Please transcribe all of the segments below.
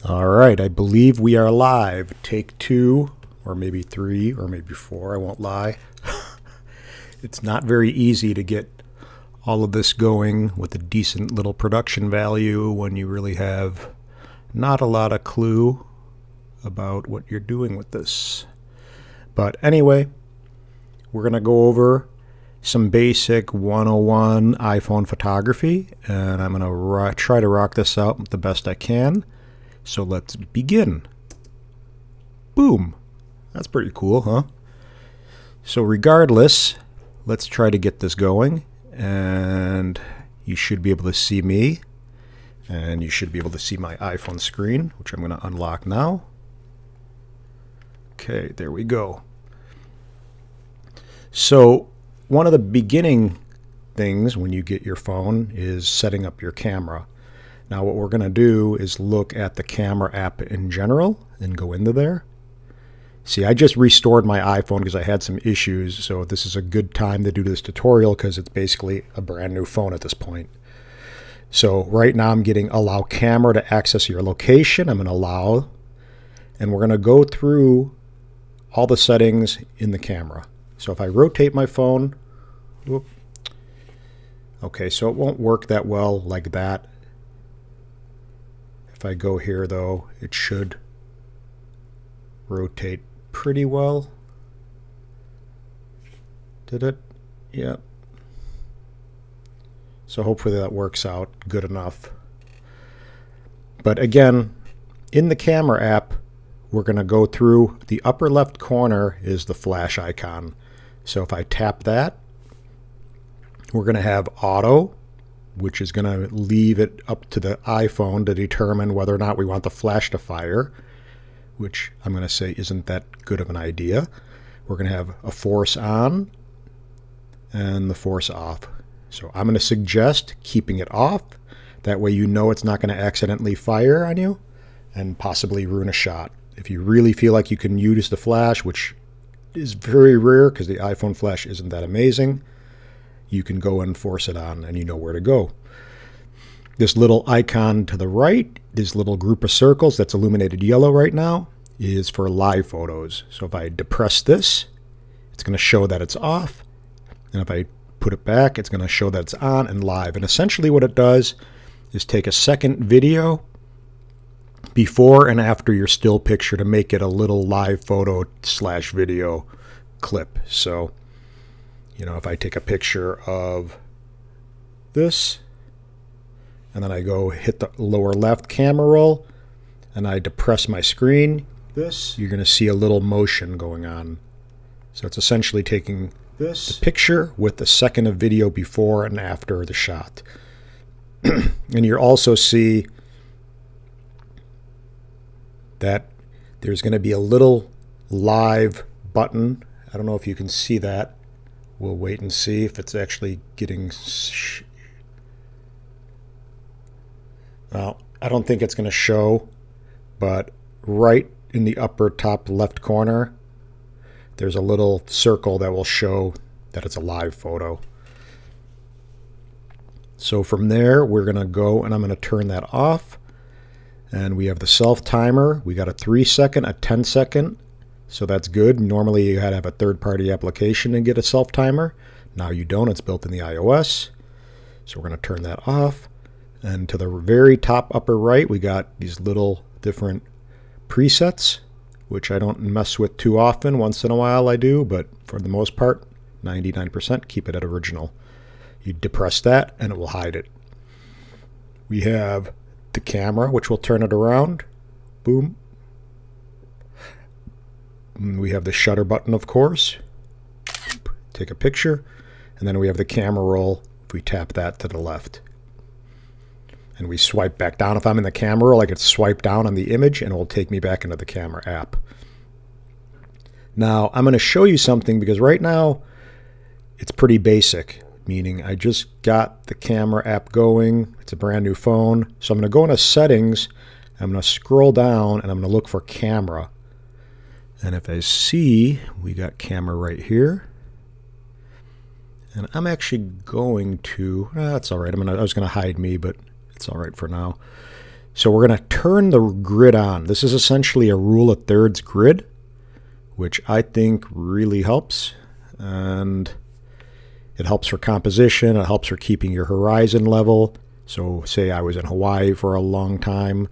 All right, I believe we are live. Take 2, or maybe 3, or maybe 4, I won't lie. It's not very easy to get all of this going with a decent little production value when you really have not a lot of clue about what you're doing with this. But anyway, we're going to go over some basic 101 iPhone photography, and I'm going to try to rock this out the best I can. So let's begin. Boom. That's pretty cool, huh? So regardless, let's try to get this going, and you should be able to see me, and you should be able to see my iPhone screen, which I'm going to unlock now. Okay, there we go. So one of the beginning things when you get your phone is setting up your camera. Now what we're going to do is look at the camera app in general and go into there. See, I just restored my iPhone because I had some issues, so this is a good time to do this tutorial because it's basically a brand new phone at this point. So right now I'm getting allow camera to access your location. I'm going to allow, and we're going to go through all the settings in the camera. So if I rotate my phone, whoop, okay, so it won't work that well like that. If I go here though, it should rotate pretty well. Did it? Yep. So hopefully that works out good enough. But again, in the camera app, we're going to go through the upper left corner is the flash icon. So if I tap that, we're going to have auto, which is going to leave it up to the iPhone to determine whether or not we want the flash to fire, which I'm going to say isn't that good of an idea. We're going to have a force on and the force off. So I'm going to suggest keeping it off. That way you know it's not going to accidentally fire on you and possibly ruin a shot. If you really feel like you can use the flash, which is very rare because the iPhone flash isn't that amazing, you can go and force it on and you know where to go. This little icon to the right, this little group of circles that's illuminated yellow right now, is for live photos. So if I depress this, it's going to show that it's off. And if I put it back, it's going to show that it's on and live. And essentially what it does is take a second video before and after your still picture to make it a little live photo / video clip. So you know, if I take a picture of this, and then I go hit the lower left camera roll, and I depress my screen, you're going to see a little motion going on. So it's essentially taking the picture with a second of video before and after the shot. And you'll also see that there's going to be a little live button. I don't know if you can see that. We'll wait and see if it's actually getting... Well, I don't think it's going to show, but right in the upper top left corner, there's a little circle that will show that it's a live photo. So from there, we're going to go, and I'm going to turn that off. And we have the self timer. We got a 3-second, a 10-second. So that's good. Normally you had to have a third-party application and get a self-timer. Now you don't. It's built in the iOS. So we're going to turn that off. And to the very top upper right, we got these little different presets, which I don't mess with too often. Once in a while I do, but for the most part, 99%, keep it at original. You depress that and it will hide it. We have the camera, which will turn it around. Boom. We have the shutter button, of course. Take a picture. And then we have the camera roll. If we tap that to the left. And we swipe back down. If I'm in the camera roll, I can swipe down on the image and it will take me back into the camera app. Now, I'm going to show you something because right now it's pretty basic. Meaning I just got the camera app going. It's a brand new phone. So I'm going to go into settings. I'm going to scroll down and I'm going to look for camera. And if I see, we got camera right here. And I'm actually going to, that's all right. I was going to hide me, but it's all right for now. So we're going to turn the grid on. This is essentially a rule of thirds grid, which I think really helps. And it helps for composition. It helps for keeping your horizon level. So say I was in Hawaii for a long time.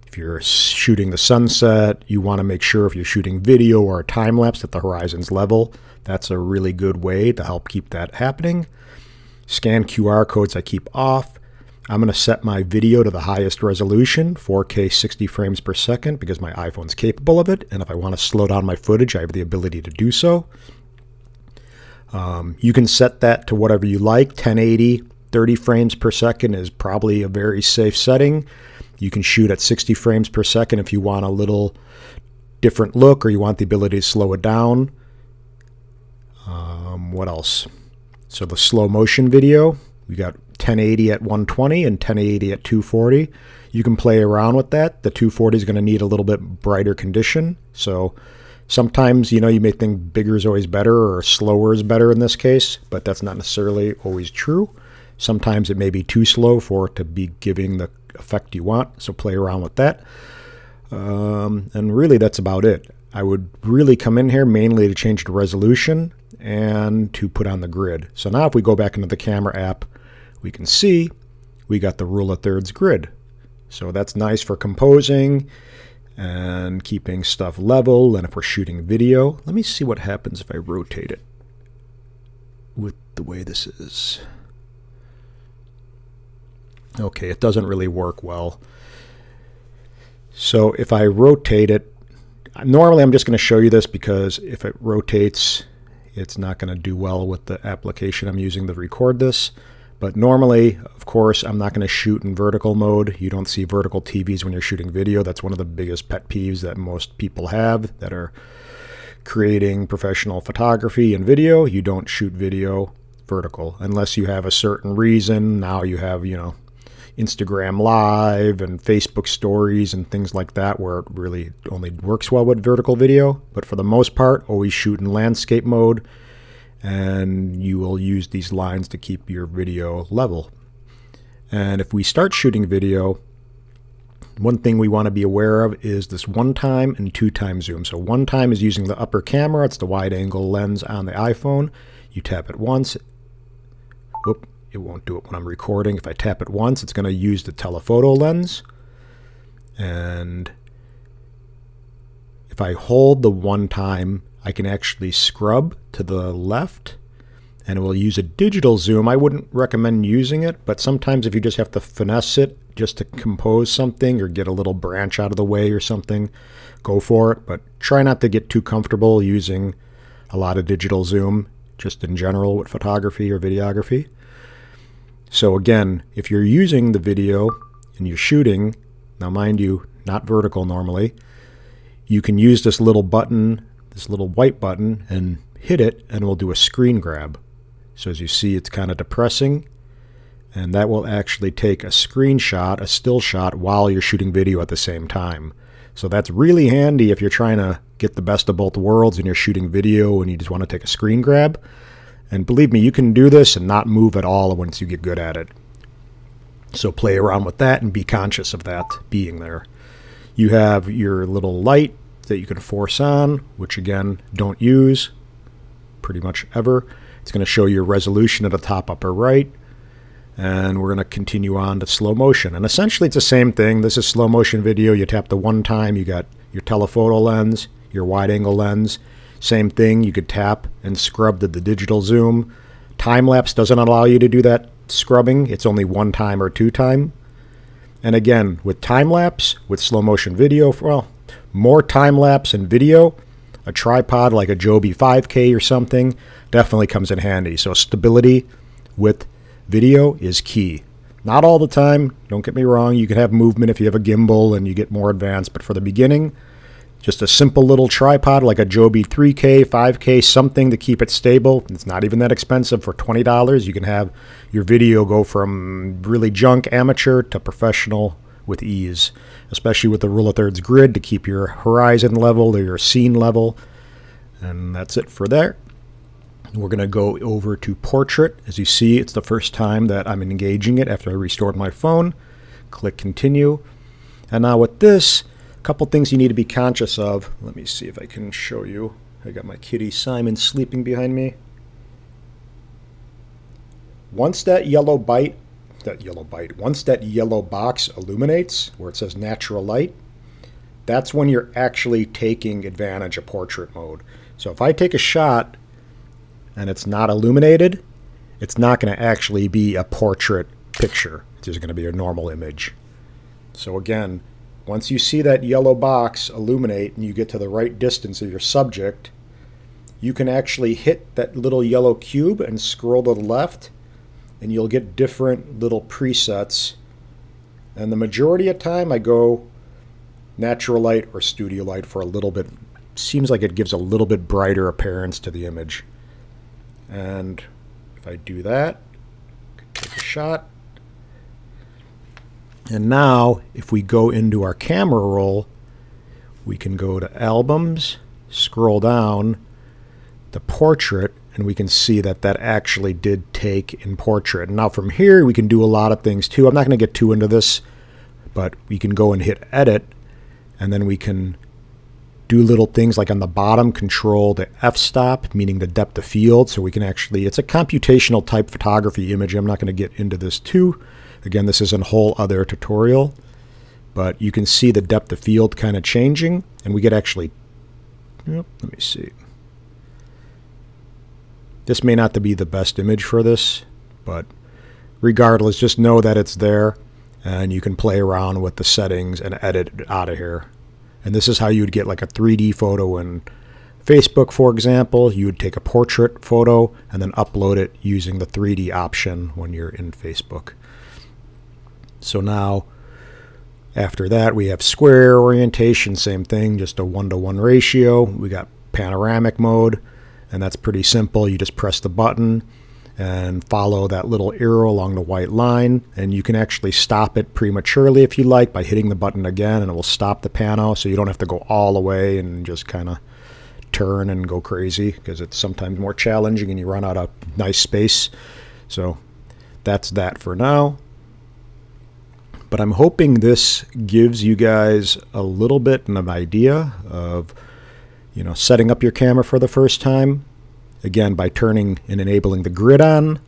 If you're shooting the sunset, you want to make sure if you're shooting video or a time lapse that the horizon's level. That's a really good way to help keep that happening. Scan QR codes I keep off. I'm going to set my video to the highest resolution, 4K 60 frames per second, because my iPhone's capable of it. And if I want to slow down my footage, I have the ability to do so. You can set that to whatever you like. 1080, 30 frames per second is probably a very safe setting. You can shoot at 60 frames per second if you want a little different look or you want the ability to slow it down. What else? So the slow motion video, we got 1080 at 120 and 1080 at 240. You can play around with that. The 240 is going to need a little bit brighter condition. So sometimes, you may think bigger is always better or slower is better in this case, but that's not necessarily always true. Sometimes it may be too slow for it to be giving the effect you want. So play around with that. And really that's about it. I would really come in here mainly to change the resolution and to put on the grid. So now if we go back into the camera app, we can see we got the rule of thirds grid. So that's nice for composing and keeping stuff level. And if we're shooting video, let me see what happens if I rotate it with the way this is. Okay, it doesn't really work well. So if I rotate it, normally I'm just going to show you this because if it rotates, it's not going to do well with the application I'm using to record this. But normally, of course, I'm not going to shoot in vertical mode. You don't see vertical TVs when you're shooting video. That's one of the biggest pet peeves that most people have that are creating professional photography and video. You don't shoot video vertical unless you have a certain reason. Now you have, Instagram Live and Facebook stories and things like that where it really only works well with vertical video. But for the most part, always shoot in landscape mode, and you will use these lines to keep your video level. And if we start shooting video, one thing we want to be aware of is this 1x and 2x zoom. So 1x is using the upper camera. It's the wide angle lens on the iPhone. You tap it once. Whoop. It won't do it when I'm recording. If I tap it once, it's going to use the telephoto lens. And if I hold the 1x, I can actually scrub to the left, and it will use a digital zoom. I wouldn't recommend using it, but sometimes if you just have to finesse it just to compose something or get a little branch out of the way or something, go for it. But try not to get too comfortable using a lot of digital zoom, just in general with photography or videography. So again, if you're using the video and you're shooting, now mind you, not vertical normally, you can use this little button, this little white button, and hit it, and we'll do a screen grab. So as you see, it's kind of depressing, and that will actually take a screenshot, a still shot, while you're shooting video at the same time. So that's really handy if you're trying to get the best of both worlds and you're shooting video and you just want to take a screen grab. And believe me, you can do this and not move at all once you get good at it. So play around with that and be conscious of that being there. You have your little light that you can force on, which again, don't use pretty much ever. It's going to show your resolution at the top upper right. And we're going to continue on to slow motion. And essentially it's the same thing. This is slow motion video. You tap the 1x, you got your telephoto lens, your wide angle lens. Same thing, you could tap and scrub to the digital zoom. Time-lapse doesn't allow you to do that scrubbing. It's only 1x or 2x. And again, with time-lapse, with slow-motion video, well, more time-lapse and video, a tripod like a Joby 5K or something definitely comes in handy. So stability with video is key. Not all the time, don't get me wrong. You can have movement if you have a gimbal and you get more advanced, but for the beginning, just a simple little tripod like a Joby 3K, 5K, something to keep it stable. It's not even that expensive. For $20, you can have your video go from really junk amateur to professional with ease, especially with the rule of thirds grid to keep your horizon level or your scene level. And that's it for there. We're going to go over to portrait. As you see, it's the first time that I'm engaging it after I restored my phone. Click continue. And now with this, a couple things you need to be conscious of. Let me see if I can show you. I got my kitty Simon sleeping behind me. Once that yellow box illuminates, where it says natural light, that's when you're actually taking advantage of portrait mode. So if I take a shot and it's not illuminated, it's not going to actually be a portrait picture. It's just going to be a normal image. So again, once you see that yellow box illuminate and you get to the right distance of your subject, you can actually hit that little yellow cube and scroll to the left, and you'll get different little presets. And the majority of time I go natural light or studio light for a little bit. Seems like it gives a little bit brighter appearance to the image. And if I do that, take a shot. And now, if we go into our camera roll, we can go to Albums, scroll down to Portrait, and we can see that that actually did take in Portrait. And now from here, we can do a lot of things too. I'm not going to get too into this, but we can go and hit Edit, and then we can do little things like on the bottom, control the f-stop, meaning the depth of field. So we can actually, it's a computational type photography image. I'm not going to get into this too. Again, this is a whole other tutorial, but you can see the depth of field kind of changing, and we get actually, let me see. This may not be the best image for this, but regardless, just know that it's there, and you can play around with the settings and edit it out of here. And this is how you would get like a 3D photo in Facebook, for example. You would take a portrait photo and then upload it using the 3D option when you're in Facebook. So now, after that, we have square orientation, same thing, just a 1-to-1 ratio. We got panoramic mode, and that's pretty simple. You just press the button and follow that little arrow along the white line, and you can actually stop it prematurely if you like by hitting the button again, and it will stop the pano, so you don't have to go all the way and just kind of turn and go crazy, because it's sometimes more challenging and you run out of nice space. So that's that for now. But I'm hoping this gives you guys a little bit of an idea of, setting up your camera for the first time. Again, by turning and enabling the grid on,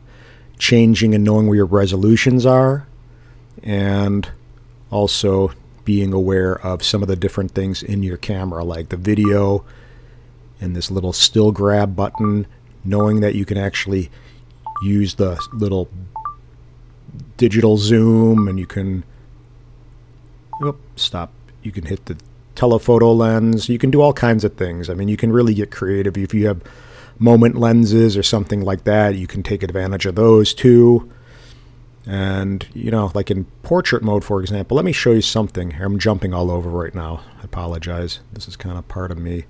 changing and knowing where your resolutions are, and also being aware of some of the different things in your camera, like the video and this little still grab button, knowing that you can actually use the little digital zoom, and you can you can hit the telephoto lens. You can do all kinds of things. I mean, you can really get creative. If you have moment lenses or something like that, you can take advantage of those too. And like in portrait mode, for example, let me show you something. I'm jumping all over right now. I apologize. This is kind of part of me.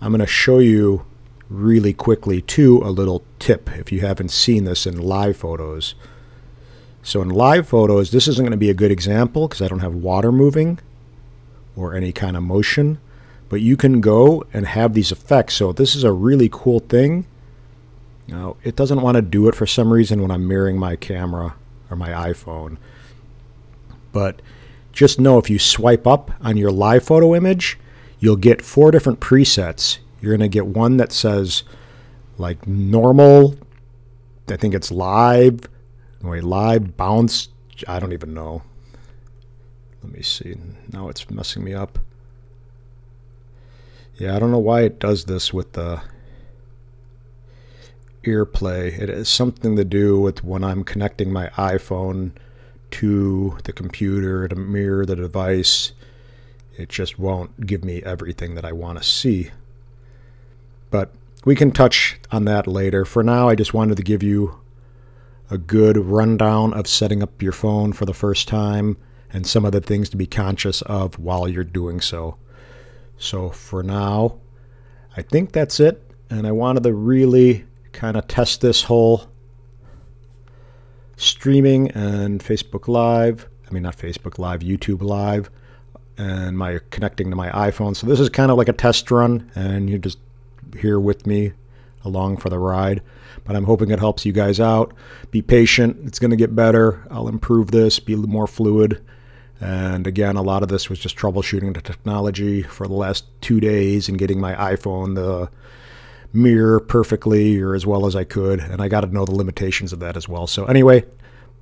I'm going to show you really quickly too a little tip if you haven't seen this in live photos. So in live photos, this isn't going to be a good example because I don't have water moving or any kind of motion, but you can go and have these effects. So this is a really cool thing. Now, it doesn't want to do it for some reason when I'm mirroring my camera or my iPhone. But just know if you swipe up on your live photo image, you'll get 4 different presets. You're going to get one that says like normal, I think it's live, live, bounce, I don't even know. Let me see. Now it's messing me up. Yeah, I don't know why it does this with the AirPlay. It has something to do with when I'm connecting my iPhone to the computer to mirror the device. It just won't give me everything that I want to see. But we can touch on that later. For now, I just wanted to give you a good rundown of setting up your phone for the first time and some of the things to be conscious of while you're doing so. So for now, I think that's it. And I wanted to really kind of test this whole streaming and Facebook Live. I mean, not Facebook Live, YouTube Live, and my connecting to my iPhone. So this is kind of like a test run, and you're just here with me along for the ride. But I'm hoping it helps you guys out. Be patient. It's going to get better. I'll improve this, be more fluid. And again, a lot of this was just troubleshooting the technology for the last 2 days and getting my iPhone to mirror perfectly or as well as I could. And I got to know the limitations of that as well. So anyway,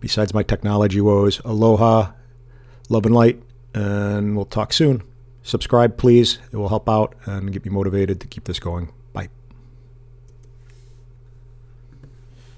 besides my technology woes, aloha, love and light, and we'll talk soon. Subscribe, please. It will help out and get me motivated to keep this going.